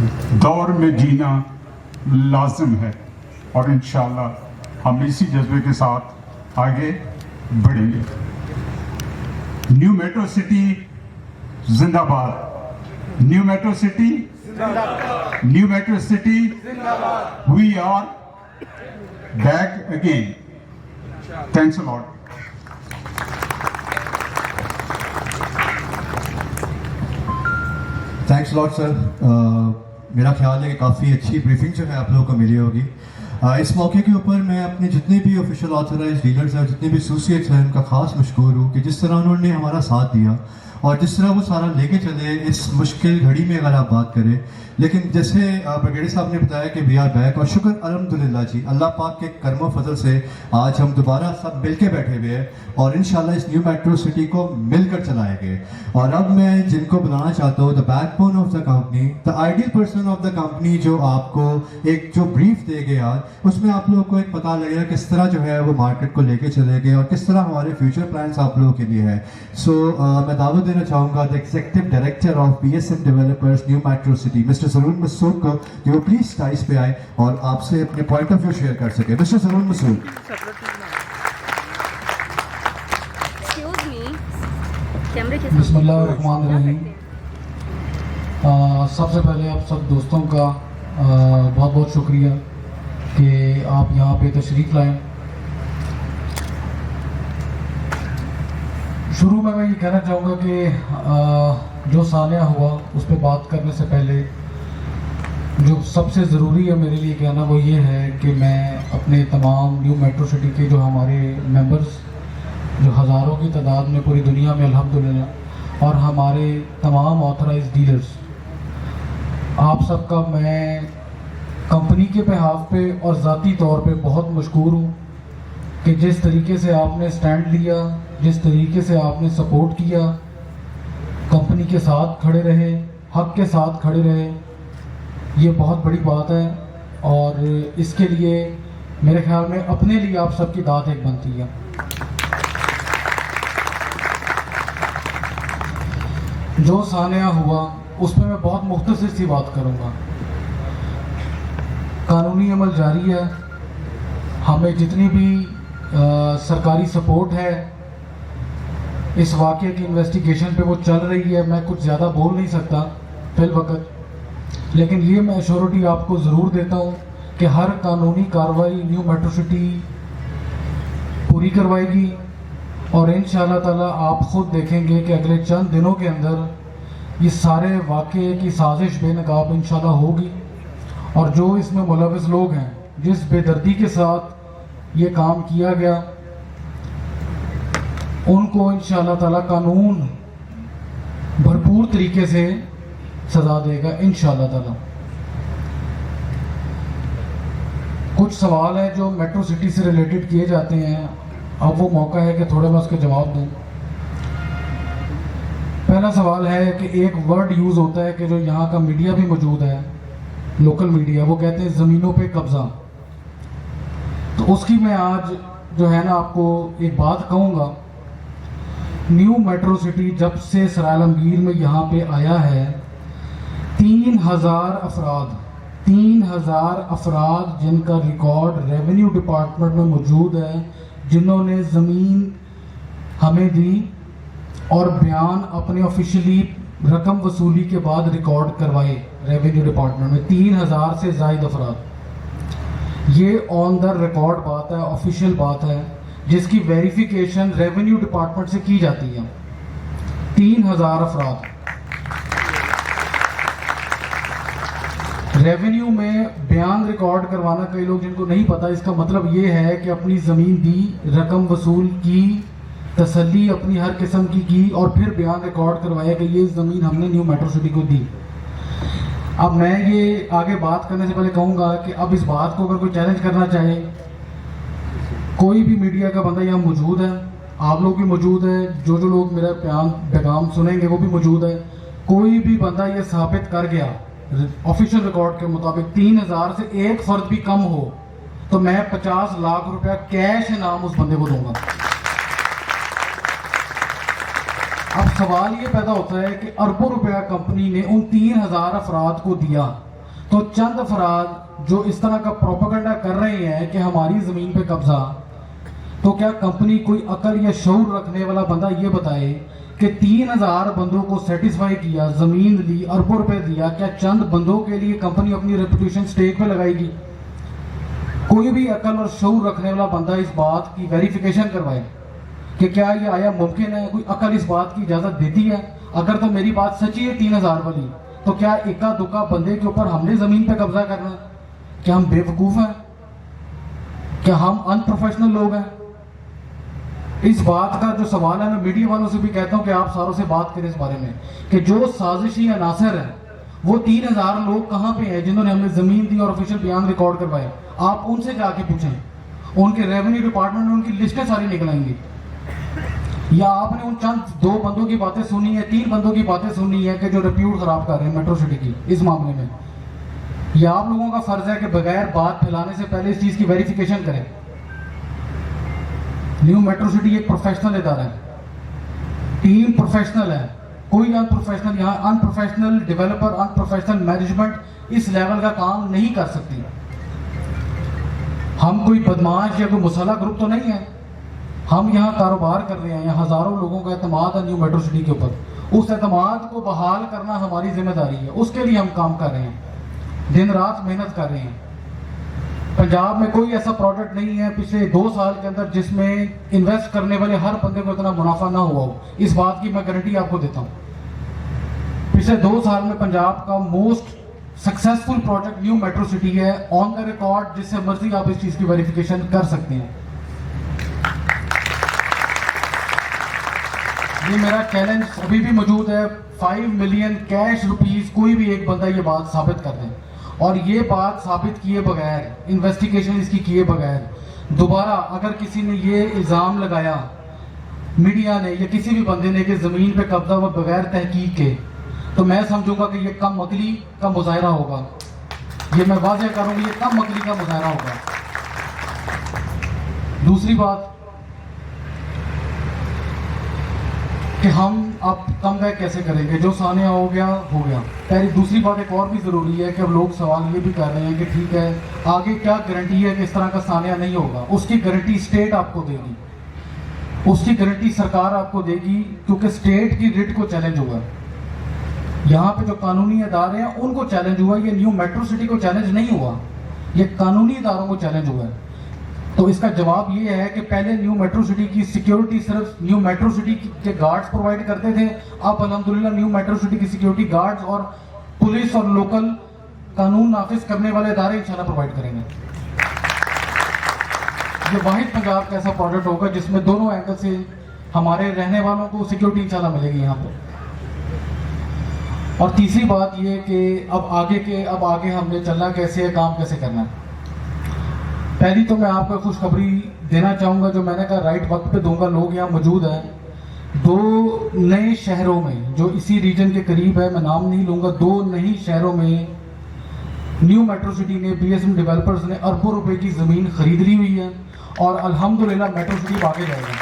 दौर में जीना लाजिम है और इंशाअल्लाह हम इसी जज्बे के साथ आगे बढ़ेंगे। न्यू मेट्रो सिटी जिंदाबाद, न्यू मेट्रो सिटी जिंदाबाद, न्यू मेट्रो सिटी जिंदाबाद। We are back again. Thanks a lot. Thanks lot sir. मेरा ख्याल है कि काफ़ी अच्छी ब्रीफिंग जो है आप लोगों को मिली होगी। इस मौके के ऊपर मैं अपने जितने भी ऑफिशियल ऑथराइज डीलर्स हैं, जितने भी एसोसिएट्स हैं, उनका खास मशकूर हूँ कि जिस तरह उन्होंने हमारा साथ दिया और जिस तरह वो सारा लेके चले इस मुश्किल घड़ी में अगर आप बात करें। लेकिन जैसे ब्रिगेडियर साहब ने बताया कि वी आर बैक, और शुक्र अल्हम्दुलिल्लाह जी, अल्लाह पाक के कर्म फजल से आज हम दोबारा सब मिल के बैठे हुए हैं और इंशाल्लाह इस न्यू मेट्रो सिटी को मिलकर चलाएंगे। और अब मैं जिनको बुलाना चाहता हूँ, the backbone of the company, the ideal person of the company, जो आपको एक जो ब्रीफ देंगे यार, उसमें आप लोगों को एक पता लगेगा किस तरह जो है वो मार्केट को लेके चलेंगे और किस तरह हमारे फ्यूचर प्लान्स आप लोगों के लिए है। सो मैं दावत देना चाहूँगा the executive director of BSM developers new metro city, mister सरून मसूद को, कि वो प्लीज स्टाइस पे आए और आपसे अपने पॉइंट ऑफ व्यू शेयर कर सके। मिस्टर सरून मसूद। बिस्मिल्लाहिर्रहमानिर्रहीम। सबसे पहले आप सब दोस्तों का बहुत बहुत शुक्रिया कि आप यहाँ पे तशरीफ़ लाएं। शुरू में मैं ये कहना चाहूँगा कि जो सानिया हुआ उस पर बात करने से पहले जो सबसे ज़रूरी है मेरे लिए कहना वो ये है कि मैं अपने तमाम न्यू मेट्रो सिटी के जो हमारे मेंबर्स, जो हज़ारों की तादाद में पूरी दुनिया में अल्हम्दुलिल्लाह, और हमारे तमाम ऑथराइज्ड डीलर्स, आप सबका मैं कंपनी के बिहाफ पे और ज़ाती तौर पे बहुत मशकूर हूँ कि जिस तरीके से आपने स्टैंड लिया, जिस तरीके से आपने सपोर्ट किया, कंपनी के साथ खड़े रहे, हक के साथ खड़े रहे, ये बहुत बड़ी बात है। और इसके लिए मेरे ख्याल में अपने लिए आप सबकी दाद एक बनती है। जो सानिया हुआ उस पर मैं बहुत मुख्तसर सी बात करूँगा। कानूनी अमल जारी है, हमें जितनी भी सरकारी सपोर्ट है इस वाक़े की इन्वेस्टिगेशन पे वो चल रही है। मैं कुछ ज़्यादा बोल नहीं सकता फिल वक्त, लेकिन ये मैं एश्योरिटी आपको ज़रूर देता हूँ कि हर कानूनी कार्रवाई न्यू मेट्रो सिटी पूरी करवाएगी और इंशाअल्लाह ताला आप ख़ुद देखेंगे कि अगले चंद दिनों के अंदर ये सारे वाक़े की साजिश बेनकाब इंशाअल्लाह होगी। और जो इसमें मुलविस लोग हैं, जिस बेदर्दी के साथ ये काम किया गया, उनको इंशाअल्लाह ताला कानून भरपूर तरीके से सजा देगा इंशाअल्लाह ताला। कुछ सवाल हैं जो मेट्रो सिटी से रिलेटेड किए जाते हैं, अब वो मौका है कि थोड़ा मैं उसके जवाब दूं। पहला सवाल है कि एक वर्ड यूज़ होता है कि जो यहाँ का मीडिया भी मौजूद है, लोकल मीडिया, वो कहते हैं ज़मीनों पे कब्ज़ा। तो उसकी मैं आज जो है ना आपको एक बात कहूँगा। न्यू मेट्रो सिटी जब से सराय आलमगीर में यहाँ पे आया है, 3,000 अफराद जिनका रिकॉर्ड रेवेन्यू डिपार्टमेंट में मौजूद है, जिन्होंने ज़मीन हमें दी और बयान अपने ऑफिशियली रकम वसूली के बाद रिकॉर्ड करवाए रेवेन्यू डिपार्टमेंट में, 3,000 से ज़ायद अफराद। ये ऑन द रिकॉर्ड बात है, ऑफिशियल बात है, जिसकी वेरिफिकेशन रेवेन्यू डिपार्टमेंट से की जाती है। 3,000 अफराद रेवेन्यू में बयान रिकॉर्ड करवाना, कई लोग जिनको नहीं पता, इसका मतलब ये है कि अपनी ज़मीन दी, रकम वसूल की, तसल्ली अपनी हर किस्म की और फिर बयान रिकॉर्ड करवाया कि ये ज़मीन हमने न्यू मेट्रो सिटी को दी। अब मैं ये आगे बात करने से पहले कहूँगा कि अब इस बात को अगर कोई चैलेंज करना चाहे, कोई भी मीडिया का बंदा यहाँ मौजूद है, आप लोग भी मौजूद है, जो लोग मेरा पैगाम सुनेंगे वो भी मौजूद है, कोई भी बंदा ये साबित कर गया ऑफिशियल रिकॉर्ड के मुताबिक 3,000 से एक फर्द भी कम हो, तो मैं 50 लाख रुपया कैश इनाम उस बंदे को दूंगा। अब सवाल ये पैदा होता है कि अरबों रुपया कंपनी ने उन 3,000 अफराद को दिया, तो चंद अफराद जो इस तरह का प्रोपेगेंडा कर रहे हैं कि हमारी ज़मीन पे कब्जा, तो क्या कंपनी कोई अकल या शऊर रखने वाला बंदा ये बताए कि 3000 बंदों को सेटिस्फाई किया, ज़मीन ली, अरबों रुपए दिया, क्या चंद बंदों के लिए कंपनी अपनी रेपुटेशन स्टेक पे लगाएगी? कोई भी अकल और शऊर रखने वाला बंदा इस बात की वेरिफिकेशन करवाए कि क्या ये आया मुमकिन है? कोई अकल इस बात की इजाज़त देती है? अगर तो मेरी बात सच्ची है 3000 वाली, तो क्या इक्का दुक्का बंदे के ऊपर हमने ज़मीन पे कब्जा करना है? क्या हम बेवकूफ़ हैं? क्या हम अनप्रोफेशनल लोग हैं? इस बात का जो सवाल है, मैं मीडिया वालों से भी कहता हूं कि आप सारों से बात करें इस बारे में कि जो साजिशी अनासर है वो 3000 लोग कहां पे हैं जिन्होंने हमें जमीन दी और ऑफिशियल बयान रिकॉर्ड करवाए? आप उनसे जाके पूछें, उनके रेवेन्यू डिपार्टमेंट में उनकी लिस्टें सारी निकल आएंगी। या आपने उन चंद 2 बंदों की बातें सुनी है, 3 बंदों की बातें सुनी है कि जो रिप्यूट खराब कर रहे हैं मेट्रो सिटी की इस मामले में? या आप लोगों का फर्ज है कि बगैर बात फैलाने से पहले इस चीज की वेरिफिकेशन करें? न्यू मेट्रो सिटी एक प्रोफेशनल इदारा है, टीम प्रोफेशनल है, कोई अनप्रोफेशनल, यहाँ अनप्रोफेशनल डेवलपर, अनप्रोफेशनल मैनेजमेंट इस लेवल का काम नहीं कर सकती। हम कोई बदमाश या कोई मुसल्ला ग्रुप तो नहीं है, हम यहाँ कारोबार कर रहे हैं, यहाँ हजारों लोगों का एतमाद है न्यू मेट्रो सिटी के ऊपर। उस एतमाद को बहाल करना हमारी जिम्मेदारी है, उसके लिए हम काम कर रहे हैं, दिन रात मेहनत कर रहे हैं। पंजाब में कोई ऐसा प्रोडक्ट नहीं है पिछले 2 साल के अंदर जिसमें इन्वेस्ट करने वाले हर बंदे को इतना मुनाफा ना हुआ हो, इस बात की मैं गारंटी आपको देता हूं। पिछले 2 साल में पंजाब का most successful project new metro city है, ऑन द रिकॉर्ड, जिससे मर्जी आप इस चीज की वेरिफिकेशन कर सकते हैं। ये मेरा चैलेंज अभी भी मौजूद है, 5 मिलियन कैश रुपीस कोई भी एक बंदा ये बात साबित कर दे, और ये बात साबित किए बगैर, इन्वेस्टिगेशन इसकी किए बगैर दोबारा अगर किसी ने ये इल्ज़ाम लगाया मीडिया ने या किसी भी बंदे ने कि ज़मीन पे कब्जा हुआ बगैर तहकीक के, तो मैं समझूंगा कि ये कम अकली का मुजाहरा होगा। ये मैं वाज़ेह करूंगी, ये कम अकली का मुजाहरा होगा। दूसरी बात कि हम अब कम बैक कैसे करेंगे? जो सानिया हो गया हो गया। पहली दूसरी बात एक और भी ज़रूरी है कि अब लोग सवाल ये भी कर रहे हैं कि ठीक है, आगे क्या गारंटी है कि इस तरह का सानिया नहीं होगा? उसकी गारंटी स्टेट आपको देगी, उसकी गारंटी सरकार आपको देगी, क्योंकि स्टेट की रिट को चैलेंज हुआ। यहाँ पे जो कानूनी इदारे हैं उनको चैलेंज हुआ, ये न्यू मेट्रो सिटी को चैलेंज नहीं हुआ, ये कानूनी इदारों को चैलेंज हुआ है। तो इसका जवाब ये है कि पहले न्यू मेट्रो सिटी की सिक्योरिटी सिर्फ न्यू मेट्रो सिटी के गार्ड्स प्रोवाइड करते थे, अब अल्हम्दुलिल्लाह न्यू मेट्रो सिटी की सिक्योरिटी गार्ड्स और पुलिस और लोकल कानून नाफिज करने वाले इदारे इंशाल्लाह प्रोवाइड करेंगे। ये वाहिद पंजाब का ऐसा प्रोजेक्ट होगा जिसमें दोनों एंगल से हमारे रहने वालों को सिक्योरिटी इंशाल्लाह मिलेगी यहाँ पे। और तीसरी बात ये कि अब आगे हमने चलना कैसे है, काम कैसे करना है। पहली तो मैं आपको खुशखबरी देना चाहूँगा, जो मैंने कहा राइट वक्त पे दूंगा। लोग यहाँ मौजूद हैं 2 नए शहरों में जो इसी रीजन के करीब है, मैं नाम नहीं लूँगा, 2 नई शहरों में न्यू मेट्रो सिटी ने, बीएसएम डेवलपर्स ने अरबों रुपए की ज़मीन खरीद ली हुई है और अल्हम्दुलिल्लाह मेट्रो सिटी आगे जाएगा।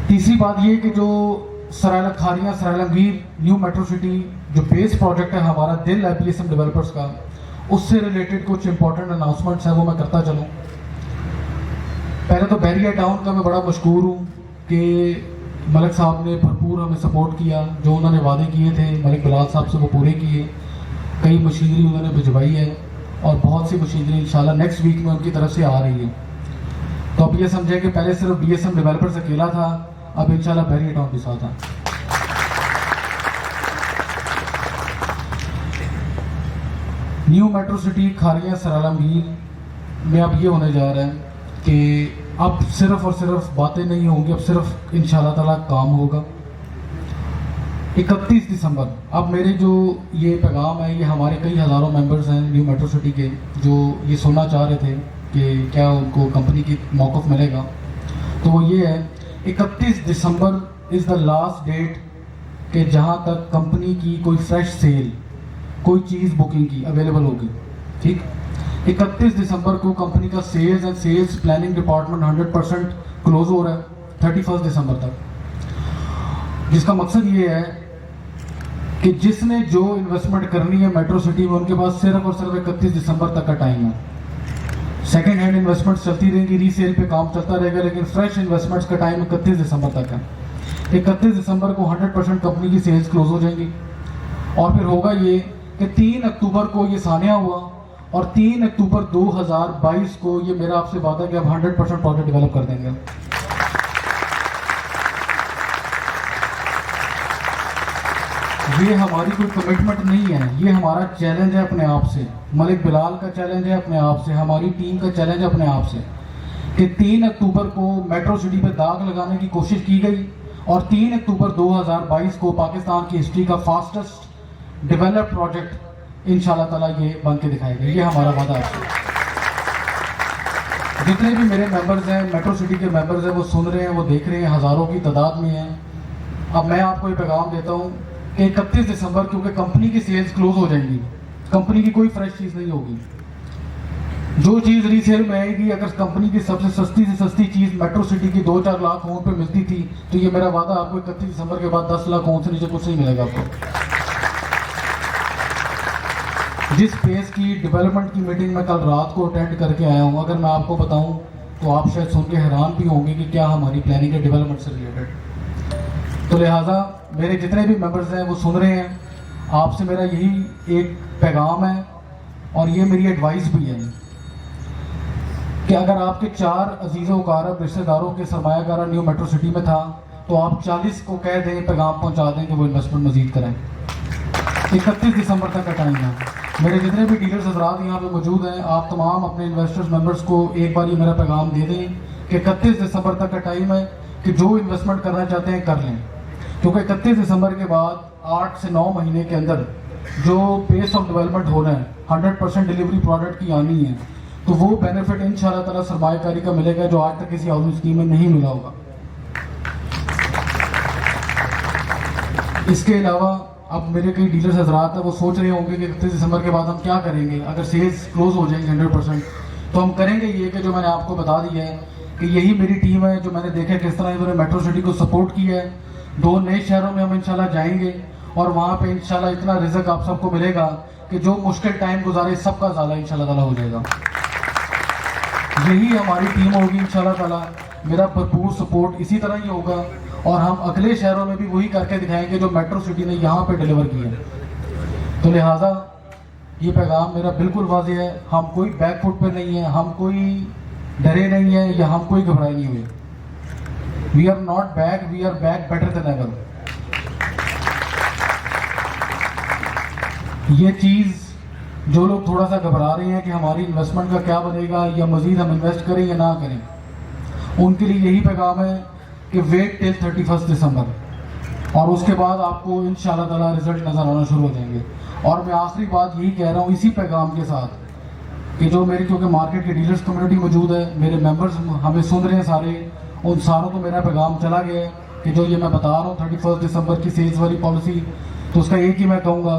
तीसरी बात ये कि जो सरायला खारियाँ सरायलागीर न्यू मेट्रो सिटी जो बेस प्रोजेक्ट है हमारा, दिल है बीएसएम डेवलपर्स का, उससे रिलेटेड कुछ इंपॉर्टेंट अनाउंसमेंट्स हैं, वो मैं करता चलूँ। पहले तो बैरिया टाउन का मैं बड़ा मशकूर हूँ कि मलिक साहब ने भरपूर हमें सपोर्ट किया, जो उन्होंने वादे किए थे मलिक बिलाल साहब से वो पूरे किए। कई मशीनरी उन्होंने भिजवाई है और बहुत सी मशीनरी इंशाल्लाह नेक्स्ट वीक में उनकी तरफ से आ रही है। तो अब ये समझे कि पहले सिर्फ बीएसएम डेवलपर्स अकेला था, अब इंशाल्लाह बैरिया टाउन के साथ है। न्यू मेट्रो सिटी खारिया सरायलागीर में अब ये होने जा रहा है कि अब सिर्फ और सिर्फ बातें नहीं होंगी, अब सिर्फ इंशाल्लाह ताला काम होगा। 31 दिसंबर, अब मेरे जो ये पैगाम है, ये हमारे कई हज़ारों मेंबर्स हैं न्यू मेट्रो सिटी के जो ये सुनना चाह रहे थे कि क्या उनको कंपनी की मौक़िफ़ मिलेगा, तो वो ये है 31 दिसंबर इज़ द लास्ट डेट कि जहाँ तक कंपनी की कोई फ्रेश सेल, कोई चीज़ बुकिंग की अवेलेबल होगी। ठीक, 31 दिसंबर को कंपनी का sales and sales planning department 100% close हो रहा है 31 दिसंबर तक, जिसका मकसद ये है कि जिसने जो इन्वेस्टमेंट करनी है मेट्रो सिटी में, उनके पास सिर्फ और सिर्फ 31 दिसंबर तक का टाइम है। सेकेंड हैंड इन्वेस्टमेंट्स चलती रहेंगी, रीसेल पे काम चलता रहेगा, लेकिन फ्रेश इन्वेस्टमेंट्स का टाइम 31 दिसंबर तक है। 31 दिसंबर को 100% कंपनी की सेल्स क्लोज हो जाएंगी। और फिर होगा ये कि 3 अक्टूबर को ये सानिया हुआ और 3 अक्टूबर 2022 को ये मेरा आपसे वादा है कि अब 100% प्रोजेक्ट डेवलप कर देंगे। ये हमारी कोई कमिटमेंट नहीं है, ये हमारा चैलेंज है अपने आप से। मलिक बिलाल का चैलेंज है अपने आप से, हमारी टीम का चैलेंज है अपने आप से कि 3 अक्टूबर को मेट्रो सिटी पे दाग लगाने की कोशिश की गई और 3 अक्टूबर 2022 को पाकिस्तान की हिस्ट्री का फास्टेस्ट डेवलप प्रोजेक्ट इंशाल्लाह ताला ये बन के दिखाएगा। ये हमारा वादा है। जितने भी मेरे मेंबर्स हैं, मेट्रो सिटी के मेंबर्स हैं, वो सुन रहे हैं, वो देख रहे हैं, हज़ारों की तादाद में हैं। अब मैं आपको ये पैगाम देता हूँ कि 31 दिसंबर क्योंकि कंपनी की सेल्स क्लोज हो जाएंगी, कंपनी की कोई फ्रेश चीज़ नहीं होगी। जो चीज़ रीसेल में आएगी, अगर कंपनी की सबसे सस्ती से सस्ती चीज़ मेट्रो सिटी की 2-4 लाख होम पे मिलती थी, तो ये मेरा वादा आपको 31 दिसंबर के बाद 10 लाख होम से नीचे कुछ नहीं मिलेगा आपको। जिस पेस की डेवलपमेंट की मीटिंग मैं कल रात को अटेंड करके आया हूँ, अगर मैं आपको बताऊँ तो आप शायद सुन के हैरान भी होंगे कि क्या हमारी प्लानिंग है डेवलपमेंट से रिलेटेड। तो लिहाजा मेरे जितने भी मेंबर्स हैं वो सुन रहे हैं, आपसे मेरा यही एक पैगाम है और ये मेरी एडवाइस भी है कि अगर आपके 4 अजीज़ वकारब रिश्तेदारों के सरमायाकारा न्यू मेट्रो सिटी में था, तो आप 40 को कह दें, पैगाम पहुंचा दें कि वो इन्वेस्टमेंट मजीद करें। 31 दिसंबर तक का टाइम है। मेरे जितने भी डीलर्स हजरात यहाँ पे मौजूद हैं, आप तमाम अपने इन्वेस्टर्स मेंबर्स को एक बार ये मेरा पैगाम दे दें कि 31 दिसंबर तक का टाइम है कि जो इन्वेस्टमेंट करना चाहते हैं कर लें, क्योंकि 31 दिसंबर के बाद 8 से 9 महीने के अंदर जो पेस ऑफ डेवलपमेंट हो रहा है, 100% डिलीवरी प्रोडक्ट की आनी है, तो वो बेनिफिट इंशाल्लाह ताला सरमायाकारी का मिलेगा जो आज तक किसी हाउसिंग स्कीम में नहीं मिला होगा। इसके अलावा अब मेरे कई डीलर्स हजरात हैं, वो सोच रहे होंगे कि 31 दिसंबर के बाद हम क्या करेंगे अगर सेल्स क्लोज हो जाएंगे 100%। तो हम करेंगे ये कि जो मैंने आपको बता दिया है कि यही मेरी टीम है, जो मैंने देखा किस तरह इन्होंने मेट्रो सिटी को सपोर्ट किया है। 2 नए शहरों में हम इंशाल्लाह जाएंगे और वहाँ पे इंशाल्लाह इतना रिज़्क आप सबको मिलेगा कि जो मुश्किल टाइम गुजारे सबका ज़ाला इंशाल्लाह ताला हो जाएगा। यही हमारी टीम होगी इंशाल्लाह ताला। मेरा भरपूर सपोर्ट इसी तरह ही होगा और हम अगले शहरों में भी वही करके दिखाएंगे जो मेट्रो सिटी ने यहाँ पे डिलीवर किया है। तो लिहाजा ये पैगाम मेरा बिल्कुल वाज़ेह है, हम कोई बैक फुट पे नहीं है, हम कोई डरे नहीं है या हम कोई घबराए नहीं हुए। We are not back, we are back better than ever. ये चीज़ जो लोग थोड़ा सा घबरा रहे हैं कि हमारी इन्वेस्टमेंट का क्या बनेगा या मजीद हम इन्वेस्ट करें या ना करें, उनके लिए यही पैगाम है कि वेट टिल 31 दिसंबर और उसके बाद आपको इंशाल्लाह ताला रिजल्ट नज़र आना शुरू हो जाएंगे। और मैं आखिरी बात यही कह रहा हूँ इसी पैगाम के साथ कि जो मेरी क्योंकि मार्केट की डीलर्स कम्युनिटी मौजूद है, मेरे मेंबर्स हमें सुन रहे हैं सारे, उन सारों को मेरा पैगाम चला गया है कि जो ये मैं बता रहा हूँ 31 दिसंबर की सेल्स वाली पॉलिसी, तो उसका एक ही मैं कहूँगा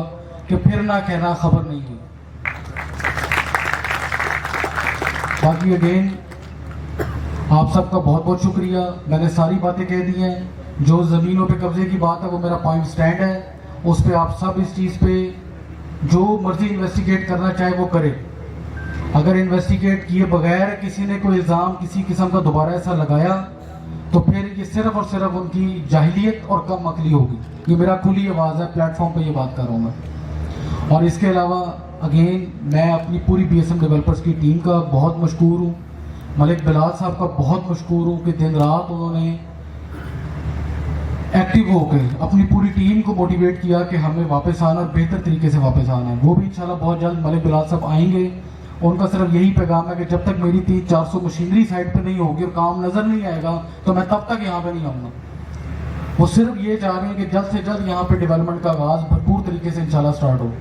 कि फिर ना कहना खबर नहीं हुई। बाकी अगेन आप सबका बहुत बहुत शुक्रिया। मैंने सारी बातें कह दी हैं। जो ज़मीनों पे कब्जे की बात है वो मेरा पॉइंट स्टैंड है, उस पर आप सब इस चीज़ पे जो मर्जी इन्वेस्टिगेट करना चाहे वो करे। अगर इन्वेस्टिगेट किए बगैर किसी ने कोई इल्ज़ाम किसी किस्म का दोबारा ऐसा लगाया तो फिर ये सिर्फ और सिर्फ उनकी जाहिलियत और कम अकली होगी। ये मेरा खुली आवाज़ है, प्लेटफॉर्म पे ये बात कर रहा हूँ मैं। और इसके अलावा अगेन मैं अपनी पूरी BSM डेवलपर्स की टीम का बहुत मशकूर हूँ, मलिक बिलाल साहब का बहुत मशकूर हूँ कि दिन रात उन्होंने एक्टिव होकर अपनी पूरी टीम को मोटिवेट किया कि हमें वापस आना और बेहतर तरीके से वापस आना है। वो भी इंशाल्लाह बहुत जल्द मलिक बिलाल साहब आएंगे। उनका सिर्फ यही पैगाम है कि जब तक मेरी 300-400 मशीनरी साइड पे नहीं होगी और काम नज़र नहीं आएगा तो मैं तब तक यहाँ पे नहीं आऊँगा। वो सिर्फ ये चाह रहे हैं कि जल्द से जल्द यहाँ पे डेवलपमेंट का आगाज़ भरपूर तरीके से इंशाल्लाह स्टार्ट हो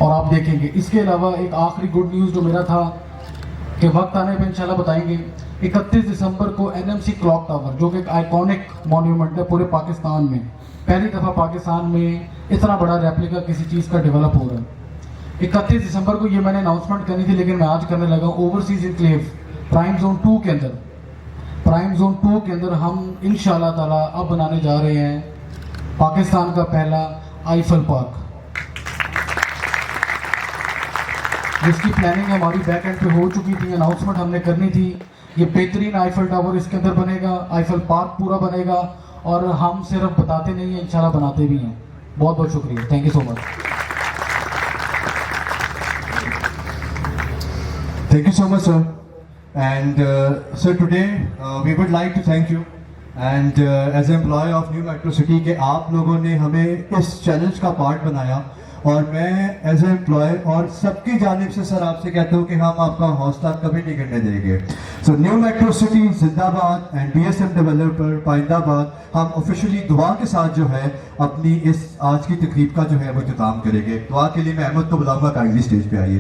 और आप देखेंगे। इसके अलावा एक आखिरी गुड न्यूज़ जो मेरा था कि वक्त आने पे इंशाल्लाह बताएंगे, 31 दिसंबर को NMC क्लॉक टावर जो कि एक आइकॉनिक मॉन्यूमेंट है पूरे पाकिस्तान में, पहली दफ़ा पाकिस्तान में इतना बड़ा रेप्लिका किसी चीज़ का डेवलप हो रहा है। 31 दिसंबर को ये मैंने अनाउंसमेंट करनी थी लेकिन मैं आज करने लगा। ओवरसीज इनक्लेव प्राइम जोन 2 के अंदर, प्राइम जोन 2 के अंदर हम इंशाल्लाह ताला अब बनाने जा रहे हैं पाकिस्तान का पहला आईफल पार्क, जिसकी प्लानिंग हमारी बैक एंड पे हो चुकी थी, अनाउंसमेंट हमने करनी थी। ये बेहतरीन आईफल टावर इसके अंदर बनेगा, आईफल पार्क पूरा बनेगा, और हम सिर्फ बताते नहीं हैं, इंशाल्लाह बनाते भी हैं। बहुत बहुत शुक्रिया, thank you so much. Thank you so much, sir. And sir, today we would like to thank you. And as an employee of New Metro City, के आप लोगों ने हमें इस चैलेंज का पार्ट बनाया, और मैं एज ए एम्प्लॉय और सबकी जानिब से सर आपसे कहता हूँ कि हम आपका हौसला कभी नहीं गिरने देंगे। सो न्यू मेट्रो सिटी जिंदाबाद एंड BSM डेवलपर पाइंदाबाद। हम ऑफिशियली दुआ के साथ जो है अपनी इस आज की तकरीब का जो है वो इंतजाम करेंगे। दुआ के लिए मैं अहमद को बुलाऊंगा, काइंडली स्टेज पे आइए।